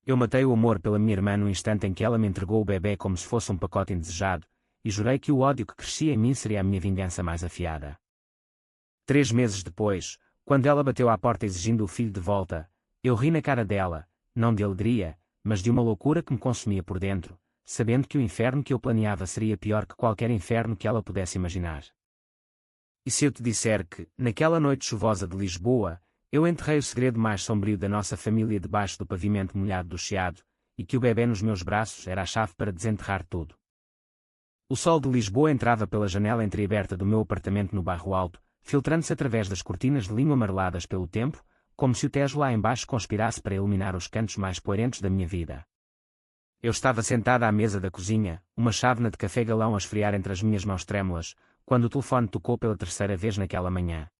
Eu matei o amor pela minha irmã no instante em que ela me entregou o bebê como se fosse um pacote indesejado, e jurei que o ódio que crescia em mim seria a minha vingança mais afiada. 3 meses depois, quando ela bateu à porta exigindo o filho de volta, eu ri na cara dela, não de alegria, mas de uma loucura que me consumia por dentro, sabendo que o inferno que eu planeava seria pior que qualquer inferno que ela pudesse imaginar. E se eu te disser que, naquela noite chuvosa de Lisboa, eu enterrei o segredo mais sombrio da nossa família debaixo do pavimento molhado do chiado, e que o bebê nos meus braços era a chave para desenterrar tudo. O sol de Lisboa entrava pela janela entreaberta do meu apartamento no Bairro Alto, filtrando-se através das cortinas de linho amareladas pelo tempo, como se o Tejo lá embaixo conspirasse para iluminar os cantos mais poerentos da minha vida. Eu estava sentada à mesa da cozinha, uma chávena de café galão a esfriar entre as minhas mãos trêmulas, quando o telefone tocou pela terceira vez naquela manhã.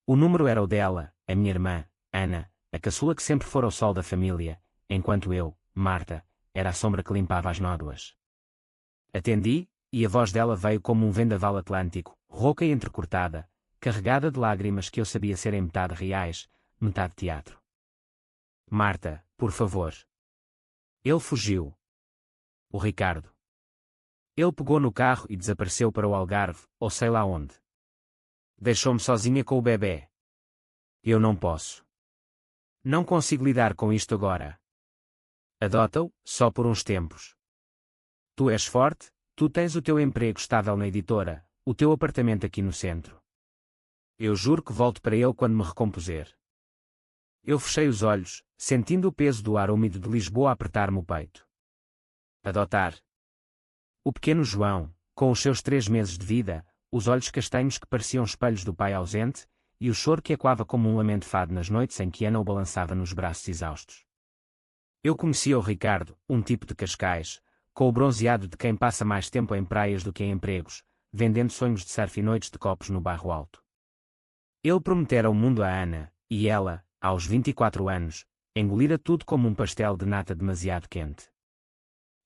O número era o dela, a minha irmã, Ana, a caçula que sempre fora o sol da família, enquanto eu, Marta, era a sombra que limpava as nódoas. Atendi, e a voz dela veio como um vendaval atlântico, rouca e entrecortada, carregada de lágrimas que eu sabia serem metade reais, metade teatro. Marta, por favor. Ele fugiu. O Ricardo. Ele pegou no carro e desapareceu para o Algarve, ou sei lá onde. Deixou-me sozinha com o bebê. Eu não posso. Não consigo lidar com isto agora. Adota-o, só por uns tempos. Tu és forte, tu tens o teu emprego estável na editora, o teu apartamento aqui no centro. Eu juro que volto para ele quando me recompuser. Eu fechei os olhos, sentindo o peso do ar úmido de Lisboa apertar-me o peito. Adotar. O pequeno João, com os seus 3 meses de vida, os olhos castanhos que pareciam espelhos do pai ausente, e o choro que ecoava como um lamento fado nas noites em que Ana o balançava nos braços exaustos. Eu conhecia o Ricardo, um tipo de Cascais, com o bronzeado de quem passa mais tempo em praias do que em empregos, vendendo sonhos de surf e noites de copos no Bairro Alto. Ele prometera o mundo a Ana, e ela, aos 24 anos, engolira tudo como um pastel de nata demasiado quente.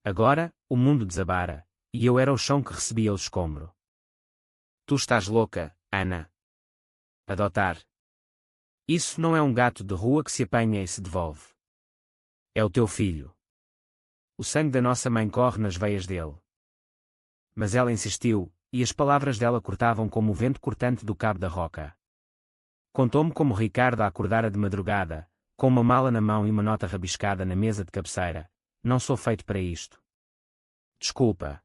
Agora, o mundo desabara, e eu era o chão que recebia o escombro. Tu estás louca, Ana. Adotar. Isso não é um gato de rua que se apanha e se devolve. É o teu filho. O sangue da nossa mãe corre nas veias dele. Mas ela insistiu, e as palavras dela cortavam como o vento cortante do cabo da roca. Contou-me como Ricardo a acordara de madrugada, com uma mala na mão e uma nota rabiscada na mesa de cabeceira. Não sou feito para isto. Desculpa.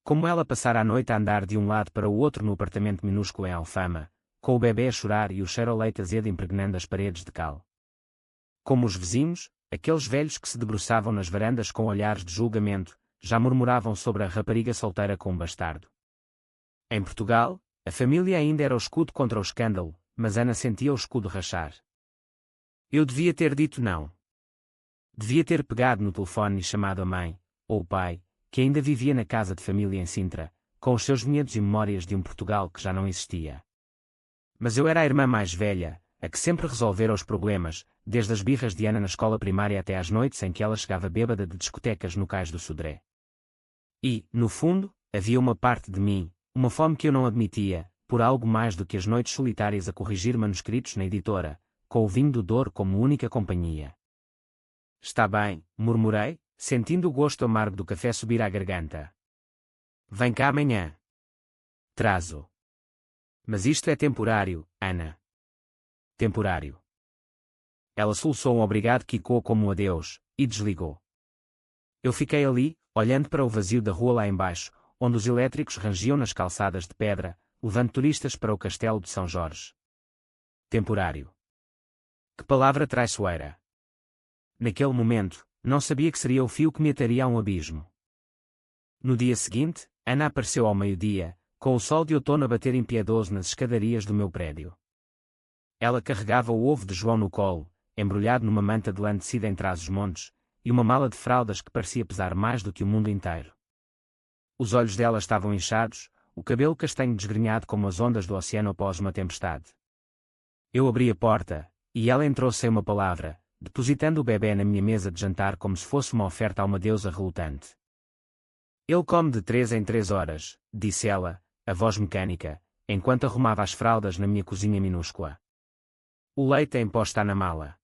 Como ela passara a noite a andar de um lado para o outro no apartamento minúsculo em Alfama, com o bebê a chorar e o cheiro a leite azedo impregnando as paredes de cal. Como os vizinhos, aqueles velhos que se debruçavam nas varandas com olhares de julgamento, já murmuravam sobre a rapariga solteira com um bastardo. Em Portugal, a família ainda era o escudo contra o escândalo, mas Ana sentia o escudo rachar. Eu devia ter dito não. Devia ter pegado no telefone e chamado a mãe, ou o pai, que ainda vivia na casa de família em Sintra, com os seus medos e memórias de um Portugal que já não existia. Mas eu era a irmã mais velha, a que sempre resolvera os problemas, desde as birras de Ana na escola primária até às noites em que ela chegava bêbada de discotecas no cais do Sodré. E, no fundo, havia uma parte de mim, uma fome que eu não admitia, por algo mais do que as noites solitárias a corrigir manuscritos na editora, com o vinho do Douro como única companhia. Está bem, murmurei, sentindo o gosto amargo do café subir à garganta. Vem cá amanhã. Trazo. Mas isto é temporário, Ana. Temporário. Ela soluçou um obrigado que ecoou como um adeus, e desligou. Eu fiquei ali, olhando para o vazio da rua lá embaixo, onde os elétricos rangiam nas calçadas de pedra, levando turistas para o castelo de São Jorge. Temporário. Que palavra traiçoeira. Naquele momento, não sabia que seria o fio que me ataria a um abismo. No dia seguinte, Ana apareceu ao meio-dia, com o sol de outono a bater impiedoso nas escadarias do meu prédio. Ela carregava o ovo de João no colo, embrulhado numa manta de lã tecida em Trás-os-Montes, e uma mala de fraldas que parecia pesar mais do que o mundo inteiro. Os olhos dela estavam inchados, o cabelo castanho desgrenhado como as ondas do oceano após uma tempestade. Eu abri a porta, e ela entrou sem uma palavra, depositando o bebê na minha mesa de jantar como se fosse uma oferta a uma deusa relutante. Ele come de 3 em 3 horas, disse ela, a voz mecânica, enquanto arrumava as fraldas na minha cozinha minúscula. O leite em pó está na mala.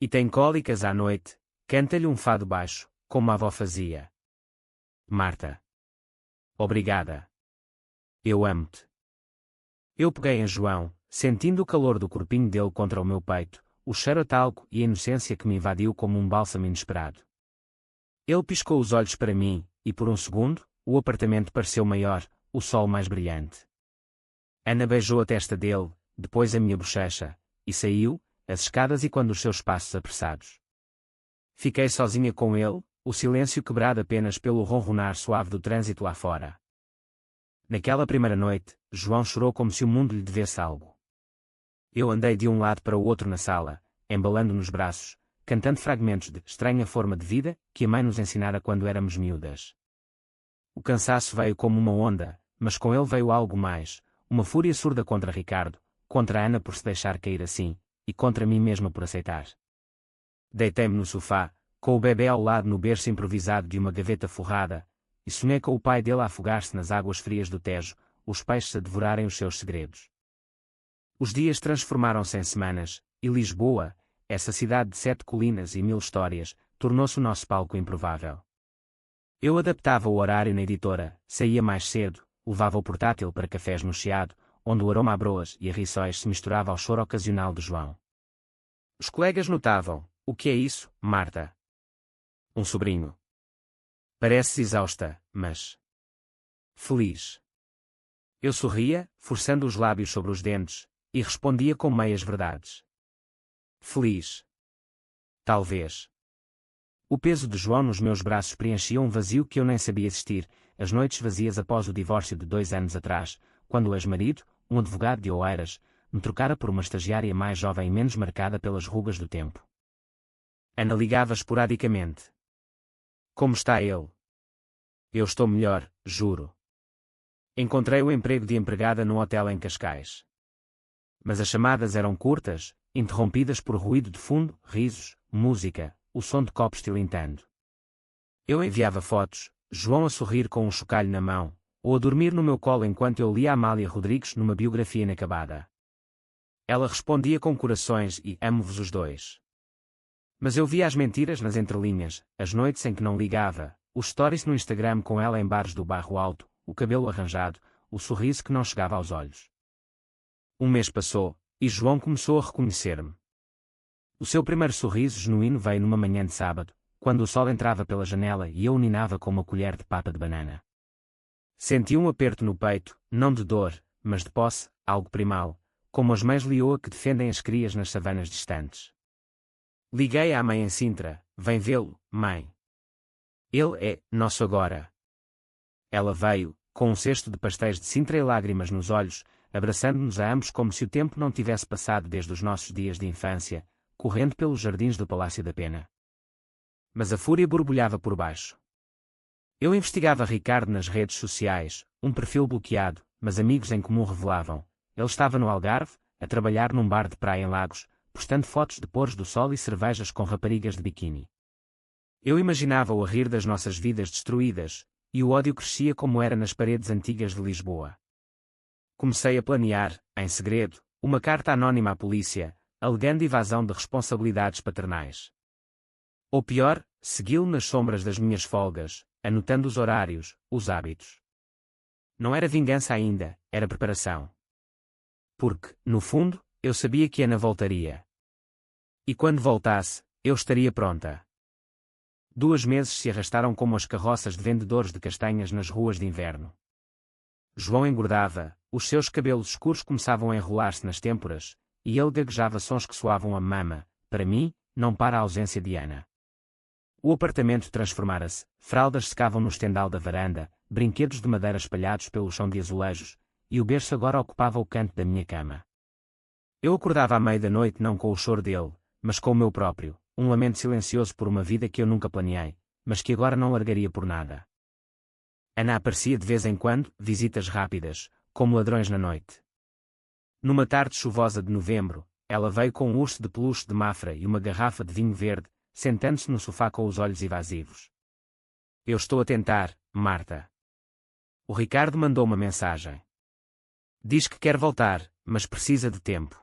E tem cólicas à noite, canta-lhe um fado baixo, como a avó fazia. Marta. Obrigada. Eu amo-te. Eu peguei em João, sentindo o calor do corpinho dele contra o meu peito, o cheiro a talco e a inocência que me invadiu como um bálsamo inesperado. Ele piscou os olhos para mim, e por um segundo, o apartamento pareceu maior, o sol mais brilhante. Ana beijou a testa dele, depois a minha bochecha, e saiu, as escadas e quando os seus passos apressados. Fiquei sozinha com ele, o silêncio quebrado apenas pelo ronronar suave do trânsito lá fora. Naquela primeira noite, João chorou como se o mundo lhe devesse algo. Eu andei de um lado para o outro na sala, embalando nos braços, cantando fragmentos de estranha forma de vida que a mãe nos ensinara quando éramos miúdas. O cansaço veio como uma onda, mas com ele veio algo mais, uma fúria surda contra Ricardo, contra a Ana por se deixar cair assim, e contra mim mesma por aceitar. Deitei-me no sofá, com o bebê ao lado no berço improvisado de uma gaveta forrada, e sonhei com o pai dele a afogar-se nas águas frias do Tejo, os peixes a devorarem os seus segredos. Os dias transformaram-se em semanas, e Lisboa, essa cidade de 7 colinas e 1000 histórias, tornou-se o nosso palco improvável. Eu adaptava o horário na editora, saía mais cedo, levava o portátil para cafés no Chiado, onde o aroma a broas e a rissóis se misturava ao choro ocasional de João. Os colegas notavam: o que é isso, Marta? Um sobrinho. Pareces exausta, mas feliz. Eu sorria, forçando os lábios sobre os dentes, e respondia com meias verdades. Feliz. Talvez. O peso de João nos meus braços preenchia um vazio que eu nem sabia existir, as noites vazias após o divórcio de 2 anos atrás, quando o ex-marido, um advogado de Oeiras, me trocara por uma estagiária mais jovem e menos marcada pelas rugas do tempo. Ana ligava esporadicamente. Como está ele? Eu estou melhor, juro. Encontrei o emprego de empregada num hotel em Cascais. Mas as chamadas eram curtas, interrompidas por ruído de fundo, risos, música, o som de copos tilintando. Eu enviava fotos, João a sorrir com um chocalho na mão, ou a dormir no meu colo enquanto eu lia Amália Rodrigues numa biografia inacabada. Ela respondia com corações e amo-vos os dois. Mas eu via as mentiras nas entrelinhas, as noites em que não ligava, os stories no Instagram com ela em bares do Bairro Alto, o cabelo arranjado, o sorriso que não chegava aos olhos. Um mês passou, e João começou a reconhecer-me. O seu primeiro sorriso genuíno veio numa manhã de sábado, quando o sol entrava pela janela e eu o ninava com uma colher de papa de banana. Senti um aperto no peito, não de dor, mas de posse, algo primal, como as mães leoa que defendem as crias nas savanas distantes. Liguei à mãe em Sintra: vem vê-lo, mãe. Ele é nosso agora. Ela veio, com um cesto de pastéis de Sintra e lágrimas nos olhos, abraçando-nos a ambos como se o tempo não tivesse passado desde os nossos dias de infância, correndo pelos jardins do Palácio da Pena. Mas a fúria borbulhava por baixo. Eu investigava Ricardo nas redes sociais, um perfil bloqueado, mas amigos em comum revelavam: ele estava no Algarve, a trabalhar num bar de praia em Lagos, postando fotos de pôres do sol e cervejas com raparigas de biquíni. Eu imaginava-o a rir das nossas vidas destruídas, e o ódio crescia como era nas paredes antigas de Lisboa. Comecei a planear, em segredo, uma carta anónima à polícia, alegando evasão de responsabilidades paternais. Ou pior, segui-lo nas sombras das minhas folgas, anotando os horários, os hábitos. Não era vingança ainda, era preparação. Porque, no fundo, eu sabia que Ana voltaria. E quando voltasse, eu estaria pronta. 2 meses se arrastaram como as carroças de vendedores de castanhas nas ruas de inverno. João engordava, os seus cabelos escuros começavam a enrolar-se nas têmporas, e ele gaguejava sons que soavam a mama, para mim, não para a ausência de Ana. O apartamento transformara-se, fraldas secavam no estendal da varanda, brinquedos de madeira espalhados pelo chão de azulejos, e o berço agora ocupava o canto da minha cama. Eu acordava à meia da noite não com o choro dele, mas com o meu próprio, um lamento silencioso por uma vida que eu nunca planeei, mas que agora não largaria por nada. Ana aparecia de vez em quando, visitas rápidas, como ladrões na noite. Numa tarde chuvosa de novembro, ela veio com um urso de peluche de Mafra e uma garrafa de vinho verde, sentando-se no sofá com os olhos evasivos. Eu estou a tentar, Marta. O Ricardo mandou uma mensagem. Diz que quer voltar, mas precisa de tempo.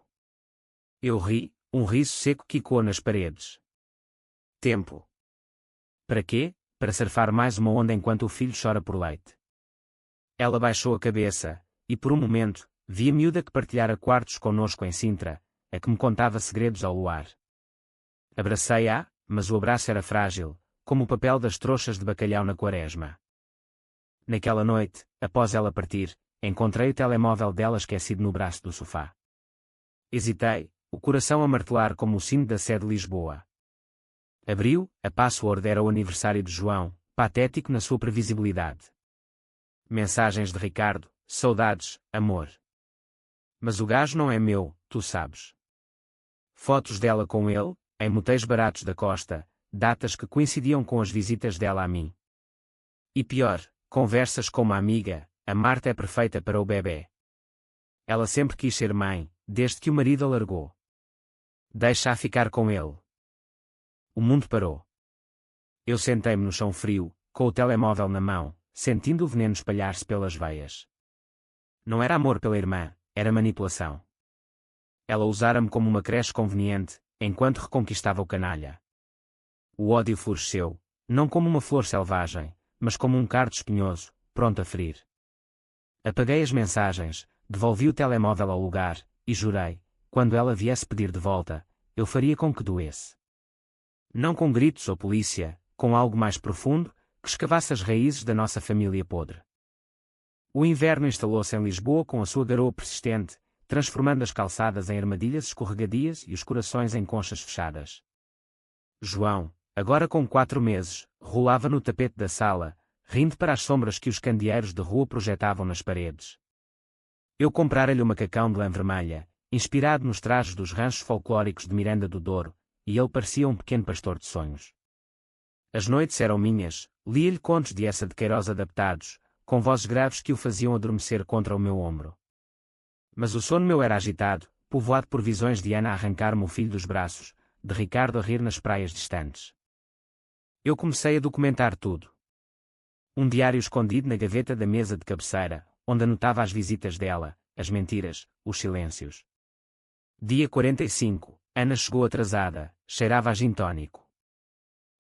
Eu ri, um riso seco quicou nas paredes. Tempo. Para quê? Para surfar mais uma onda enquanto o filho chora por leite. Ela baixou a cabeça, e por um momento, vi a miúda que partilhara quartos conosco em Sintra, a que me contava segredos ao luar. Abracei-a, mas o abraço era frágil, como o papel das trouxas de bacalhau na quaresma. Naquela noite, após ela partir, encontrei o telemóvel dela esquecido no braço do sofá. Hesitei, o coração a martelar como o sino da Sé de Lisboa. Abriu, a password era o aniversário de João, patético na sua previsibilidade. Mensagens de Ricardo, saudades, amor. Mas o gajo não é meu, tu sabes. Fotos dela com ele, em motéis baratos da costa, datas que coincidiam com as visitas dela a mim. E pior, conversas com uma amiga, a Marta é perfeita para o bebê. Ela sempre quis ser mãe, desde que o marido a largou. Deixa-a ficar com ele. O mundo parou. Eu sentei-me no chão frio, com o telemóvel na mão, sentindo o veneno espalhar-se pelas veias. Não era amor pela irmã, era manipulação. Ela usara-me como uma creche conveniente, enquanto reconquistava o canalha. O ódio floresceu, não como uma flor selvagem, mas como um cardo espinhoso, pronto a ferir. Apaguei as mensagens, devolvi o telemóvel ao lugar, e jurei, quando ela viesse pedir de volta, eu faria com que doesse. Não com gritos ou polícia, com algo mais profundo, que escavasse as raízes da nossa família podre. O inverno instalou-se em Lisboa com a sua garoa persistente, transformando as calçadas em armadilhas escorregadias e os corações em conchas fechadas. João, agora com 4 meses, rolava no tapete da sala, rindo para as sombras que os candeeiros de rua projetavam nas paredes. Eu comprara-lhe o macacão de lã vermelha, inspirado nos trajes dos ranchos folclóricos de Miranda do Douro, e ele parecia um pequeno pastor de sonhos. As noites eram minhas, lia-lhe contos de Essa de Queiroz adaptados, com vozes graves que o faziam adormecer contra o meu ombro. Mas o sono meu era agitado, povoado por visões de Ana a arrancar-me o filho dos braços, de Ricardo a rir nas praias distantes. Eu comecei a documentar tudo. Um diário escondido na gaveta da mesa de cabeceira, onde anotava as visitas dela, as mentiras, os silêncios. Dia 45, Ana chegou atrasada, cheirava a gin tónico.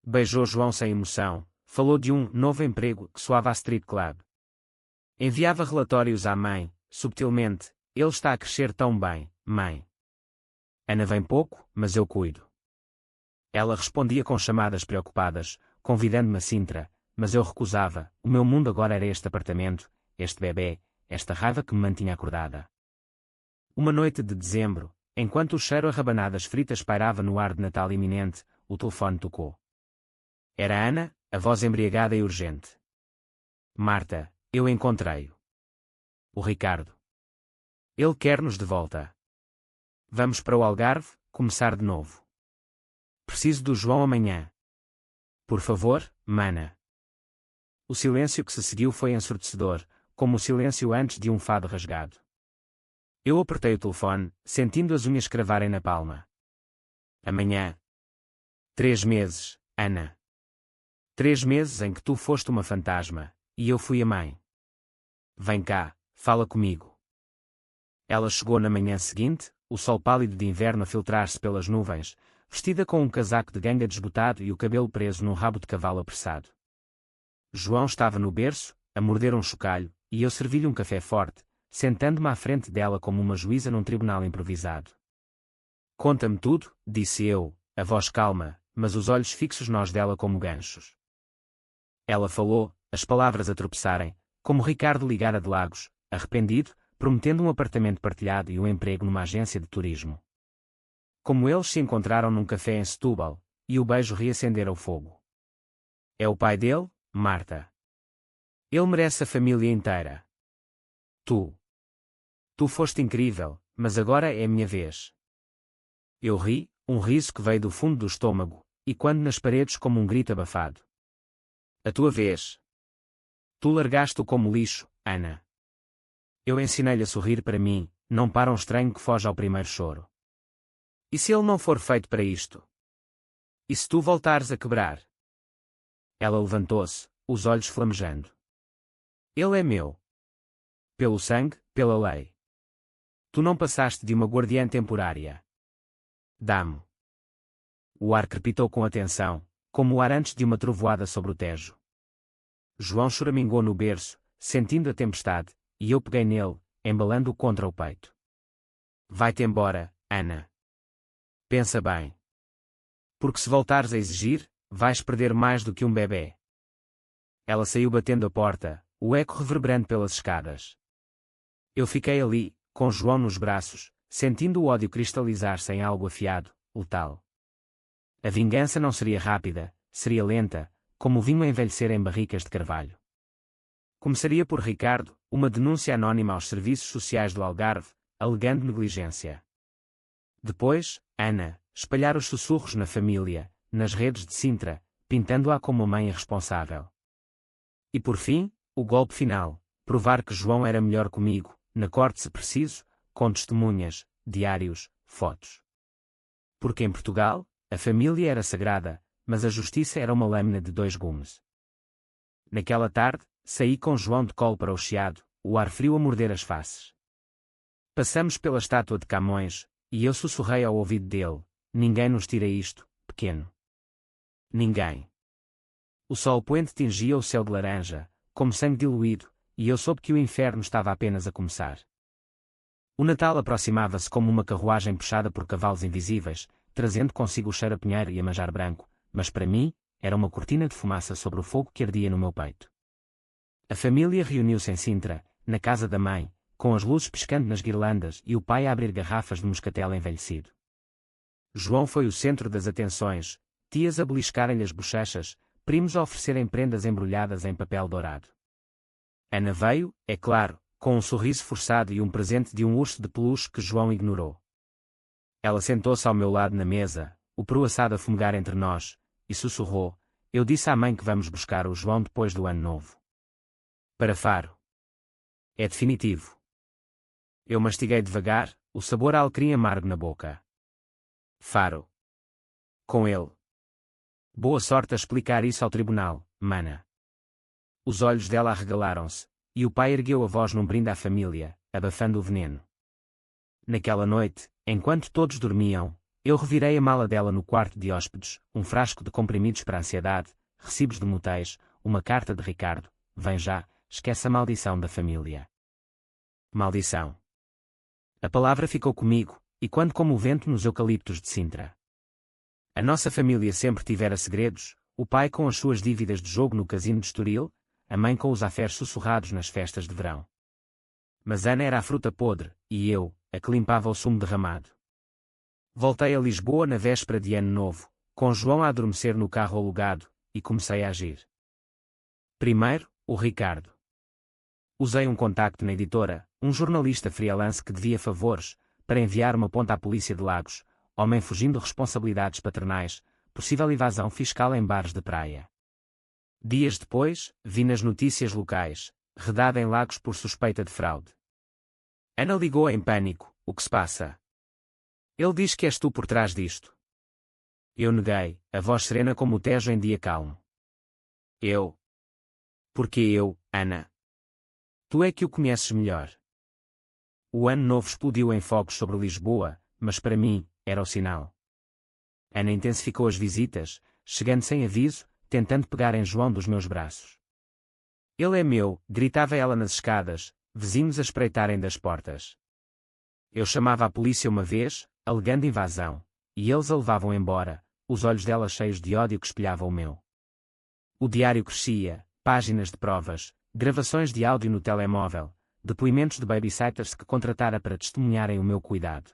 Beijou João sem emoção, falou de um novo emprego que soava a street club. Enviava relatórios à mãe, subtilmente, ele está a crescer tão bem, mãe. Ana vem pouco, mas eu cuido. Ela respondia com chamadas preocupadas, convidando-me a Sintra, mas eu recusava, o meu mundo agora era este apartamento, este bebê, esta raiva que me mantinha acordada. Uma noite de dezembro, enquanto o cheiro a rabanadas fritas pairava no ar de Natal iminente, o telefone tocou. Era Ana, a voz embriagada e urgente. Marta, eu encontrei-o. O Ricardo. Ele quer-nos de volta. Vamos para o Algarve, começar de novo. Preciso do João amanhã. Por favor, mana. O silêncio que se seguiu foi ensurdecedor, como o silêncio antes de um fado rasgado. Eu apertei o telefone, sentindo as unhas cravarem na palma. Amanhã. 3 meses, Ana. 3 meses em que tu foste uma fantasma, e eu fui a mãe. Vem cá, fala comigo. Ela chegou na manhã seguinte, o sol pálido de inverno a filtrar-se pelas nuvens, vestida com um casaco de ganga desbotado e o cabelo preso num rabo de cavalo apressado. João estava no berço, a morder um chocalho, e eu servi-lhe um café forte, sentando-me à frente dela como uma juíza num tribunal improvisado. Conta-me tudo, disse eu, a voz calma, mas os olhos fixos nós dela como ganchos. Ela falou, as palavras a tropeçarem, como Ricardo ligara de Lagos, arrependido, prometendo um apartamento partilhado e um emprego numa agência de turismo. Como eles se encontraram num café em Setúbal, e o beijo reacendera o fogo. É o pai dele, Marta. Ele merece a família inteira. Tu foste incrível, mas agora é a minha vez. Eu ri, um riso que veio do fundo do estômago, e quando nas paredes como um grito abafado. A tua vez. Tu largaste-o como lixo, Ana. Eu ensinei-lhe a sorrir para mim, não para um estranho que foge ao primeiro choro. E se ele não for feito para isto? E se tu voltares a quebrar? Ela levantou-se, os olhos flamejando. Ele é meu. Pelo sangue, pela lei. Tu não passaste de uma guardiã temporária. Dá-me. O ar crepitou com atenção, como o ar antes de uma trovoada sobre o Tejo. João choramingou no berço, sentindo a tempestade, e eu peguei nele, embalando-o contra o peito. Vai-te embora, Ana. Pensa bem. Porque se voltares a exigir, vais perder mais do que um bebê. Ela saiu batendo a porta, o eco reverberando pelas escadas. Eu fiquei ali, com João nos braços, sentindo o ódio cristalizar-se em algo afiado, letal. A vingança não seria rápida, seria lenta, como o vinho a envelhecer em barricas de carvalho. Começaria por Ricardo, uma denúncia anónima aos serviços sociais do Algarve, alegando negligência. Depois, Ana, espalhar os sussurros na família, nas redes de Sintra, pintando-a como a mãe irresponsável. E por fim, o golpe final, provar que João era melhor comigo, na corte se preciso, com testemunhas, diários, fotos. Porque em Portugal, a família era sagrada, mas a justiça era uma lâmina de 2 gumes. Naquela tarde, saí com João de colo para o chiado, o ar frio a morder as faces. Passamos pela estátua de Camões, e eu sussurrei ao ouvido dele: ninguém nos tira isto, pequeno. Ninguém. O sol poente tingia o céu de laranja, como sangue diluído, e eu soube que o inferno estava apenas a começar. O Natal aproximava-se como uma carruagem puxada por cavalos invisíveis, trazendo consigo o cheiro a pinheiro e a manjar branco, mas para mim, era uma cortina de fumaça sobre o fogo que ardia no meu peito. A família reuniu-se em Sintra, na casa da mãe, com as luzes piscando nas guirlandas e o pai a abrir garrafas de moscatel envelhecido. João foi o centro das atenções, tias a beliscarem-lhe as bochechas, primos a oferecerem prendas embrulhadas em papel dourado. Ana veio, é claro, com um sorriso forçado e um presente de um urso de peluche que João ignorou. Ela sentou-se ao meu lado na mesa, o peru assado a fumegar entre nós, e sussurrou: eu disse à mãe que vamos buscar o João depois do ano novo. Para Faro. É definitivo. Eu mastiguei devagar, o sabor alecrim amargo na boca. Faro. Com ele. Boa sorte a explicar isso ao tribunal, mana. Os olhos dela arregalaram-se, e o pai ergueu a voz num brinde à família, abafando o veneno. Naquela noite, enquanto todos dormiam, eu revirei a mala dela no quarto de hóspedes, um frasco de comprimidos para a ansiedade, recibos de motéis, uma carta de Ricardo: vem já, esquece a maldição da família. Maldição. A palavra ficou comigo, e quando como o vento nos eucaliptos de Sintra. A nossa família sempre tivera segredos, o pai com as suas dívidas de jogo no casino de Estoril, a mãe com os afés sussurrados nas festas de verão. Mas Ana era a fruta podre, e eu, a que limpava o sumo derramado. Voltei a Lisboa na véspera de Ano Novo, com João a adormecer no carro alugado, e comecei a agir. Primeiro, o Ricardo. Usei um contacto na editora, um jornalista freelance que devia favores, para enviar uma ponta à polícia de Lagos, homem fugindo de responsabilidades paternais, possível evasão fiscal em bares de praia. Dias depois, vi nas notícias locais, redada em Lagos por suspeita de fraude. Ana ligou em pânico: o que se passa? Ele diz que és tu por trás disto. Eu neguei, a voz serena como o Tejo em dia calmo. Eu? Porque eu, Ana? Tu é que o conheces melhor. O ano novo explodiu em fogos sobre Lisboa, mas para mim, era o sinal. Ana intensificou as visitas, chegando sem aviso, tentando pegar em João dos meus braços. Ele é meu, gritava ela nas escadas, vizinhos a espreitarem das portas. Eu chamava a polícia uma vez, alegando invasão, e eles a levavam embora, os olhos dela cheios de ódio que espelhavam o meu. O diário crescia, páginas de provas, gravações de áudio no telemóvel, depoimentos de babysitters que contratara para testemunharem o meu cuidado.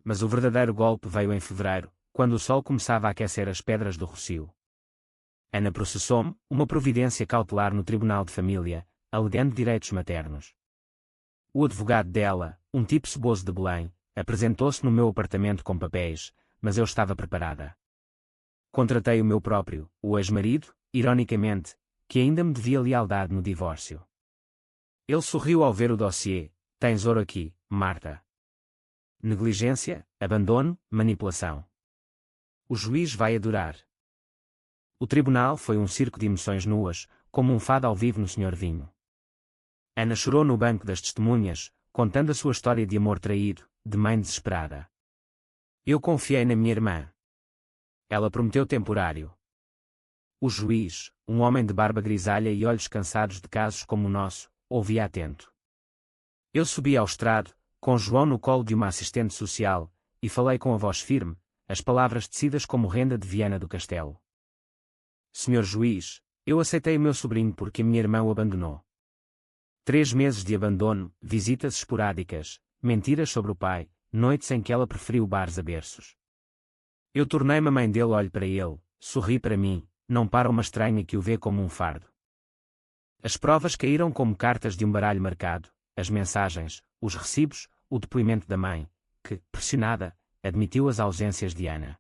Mas o verdadeiro golpe veio em fevereiro, quando o sol começava a aquecer as pedras do Rocio. Ana processou-me, uma providência cautelar no Tribunal de Família, alegando direitos maternos. O advogado dela, um tipo ceboso de Belém, apresentou-se no meu apartamento com papéis, mas eu estava preparada. Contratei o meu próprio, o ex-marido, ironicamente, que ainda me devia lealdade no divórcio. Ele sorriu ao ver o dossiê: tens ouro aqui, Marta. Negligência, abandono, manipulação. O juiz vai adorar. O tribunal foi um circo de emoções nuas, como um fado ao vivo no Senhor Vinho. Ana chorou no banco das testemunhas, contando a sua história de amor traído, de mãe desesperada. Eu confiei na minha irmã. Ela prometeu temporário, O juiz, um homem de barba grisalha e olhos cansados de casos como o nosso, ouvia atento. Eu subi ao estrado, com João no colo de uma assistente social, e falei com a voz firme, as palavras tecidas como renda de Viana do Castelo. Senhor juiz, eu aceitei o meu sobrinho porque a minha irmã o abandonou. 3 meses de abandono, visitas esporádicas, mentiras sobre o pai, noites em que ela preferiu bares a berços. Eu tornei-me a mãe dele, olho para ele, sorri para mim, não para uma estranha que o vê como um fardo. As provas caíram como cartas de um baralho marcado, as mensagens, os recibos, o depoimento da mãe, que, pressionada, admitiu as ausências de Ana.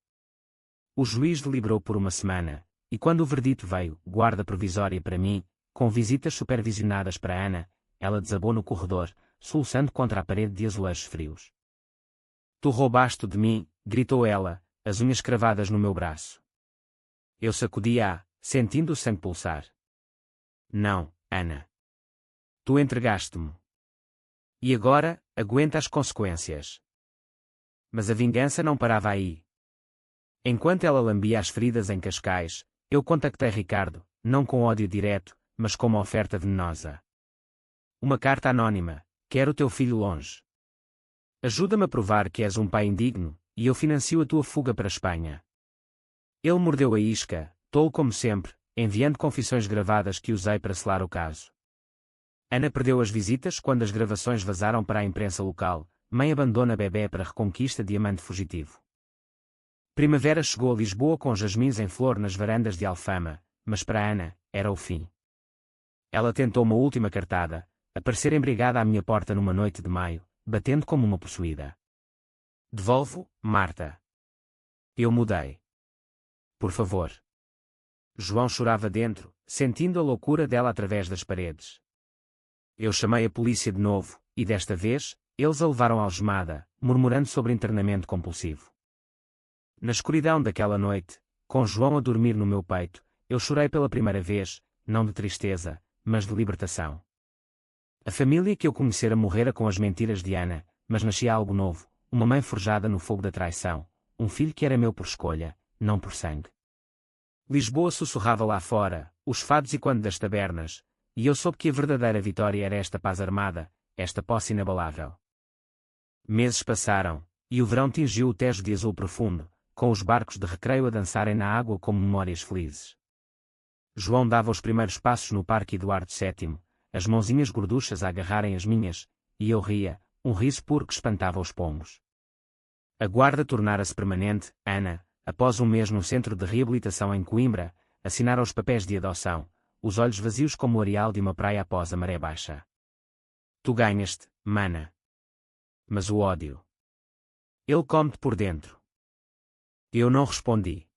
O juiz deliberou por uma semana, e quando o verdito veio, guarda provisória para mim, com visitas supervisionadas para Ana, ela desabou no corredor, soluçando contra a parede de azulejos frios. Tu roubaste de mim, gritou ela, as unhas cravadas no meu braço. Eu sacudi-a, sentindo o sangue pulsar. Não, Ana. Tu entregaste-me. E agora, aguenta as consequências. Mas a vingança não parava aí. Enquanto ela lambia as feridas em Cascais, eu contactei Ricardo, não com ódio direto, mas com uma oferta venenosa. Uma carta anônima: quero o teu filho longe. Ajuda-me a provar que és um pai indigno, e eu financio a tua fuga para a Espanha. Ele mordeu a isca, tolo como sempre, enviando confissões gravadas que usei para selar o caso. Ana perdeu as visitas quando as gravações vazaram para a imprensa local. Mãe abandona bebê para reconquista de amante fugitivo. Primavera chegou a Lisboa com jasmins em flor nas varandas de Alfama, mas para Ana, era o fim. Ela tentou uma última cartada, aparecer embrigada à minha porta numa noite de maio, batendo como uma possuída. Devolvo, Marta. Eu mudei. Por favor. João chorava dentro, sentindo a loucura dela através das paredes. Eu chamei a polícia de novo, e desta vez, eles a levaram algemada, murmurando sobre internamento compulsivo. Na escuridão daquela noite, com João a dormir no meu peito, eu chorei pela primeira vez, não de tristeza, mas de libertação. A família que eu conhecera morrera com as mentiras de Ana, mas nascia algo novo, uma mãe forjada no fogo da traição, um filho que era meu por escolha, não por sangue. Lisboa sussurrava lá fora, os fados e quando das tabernas, e eu soube que a verdadeira vitória era esta paz armada, esta posse inabalável. Meses passaram, e o verão tingiu o Tejo de azul profundo, com os barcos de recreio a dançarem na água como memórias felizes. João dava os primeiros passos no Parque Eduardo VII, as mãozinhas gorduchas a agarrarem as minhas, e eu ria, um riso puro que espantava os pombos. A guarda tornara-se permanente. Ana, após um mês no centro de reabilitação em Coimbra, assinara os papéis de adoção, os olhos vazios como o areal de uma praia após a maré baixa. Tu ganhaste, mana. Mas o ódio. Ele come-te por dentro. Eu não respondi.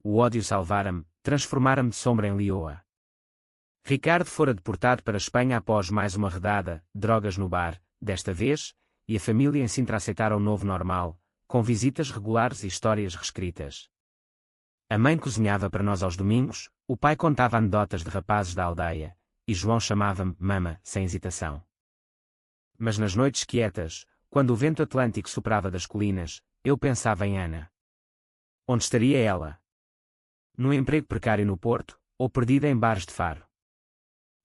O ódio salvara-me, transformara-me de sombra em leoa. Ricardo fora deportado para a Espanha após mais uma redada, drogas no bar, desta vez, e a família em Sintra aceitara o novo normal, com visitas regulares e histórias reescritas. A mãe cozinhava para nós aos domingos, o pai contava anedotas de rapazes da aldeia, e João chamava-me mama, sem hesitação. Mas nas noites quietas, quando o vento atlântico soprava das colinas, eu pensava em Ana. Onde estaria ela? No emprego precário no Porto, ou perdida em bares de Faro?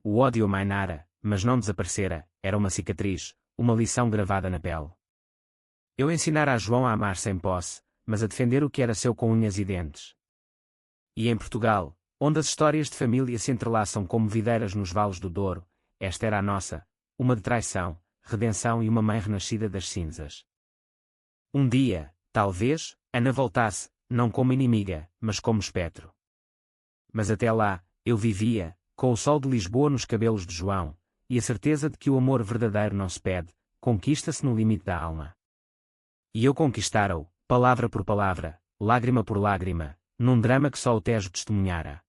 O ódio amainara, mas não desaparecera, era uma cicatriz, uma lição gravada na pele. Eu ensinara a João a amar sem posse, mas a defender o que era seu com unhas e dentes. E em Portugal, onde as histórias de família se entrelaçam como videiras nos vales do Douro, esta era a nossa, uma de traição, redenção e uma mãe renascida das cinzas. Um dia, talvez, Ana voltasse, não como inimiga, mas como espectro. Mas até lá, eu vivia, com o sol de Lisboa nos cabelos de João, e a certeza de que o amor verdadeiro não se pede, conquista-se no limite da alma. E eu conquistara-o, palavra por palavra, lágrima por lágrima, num drama que só o Tejo testemunhara.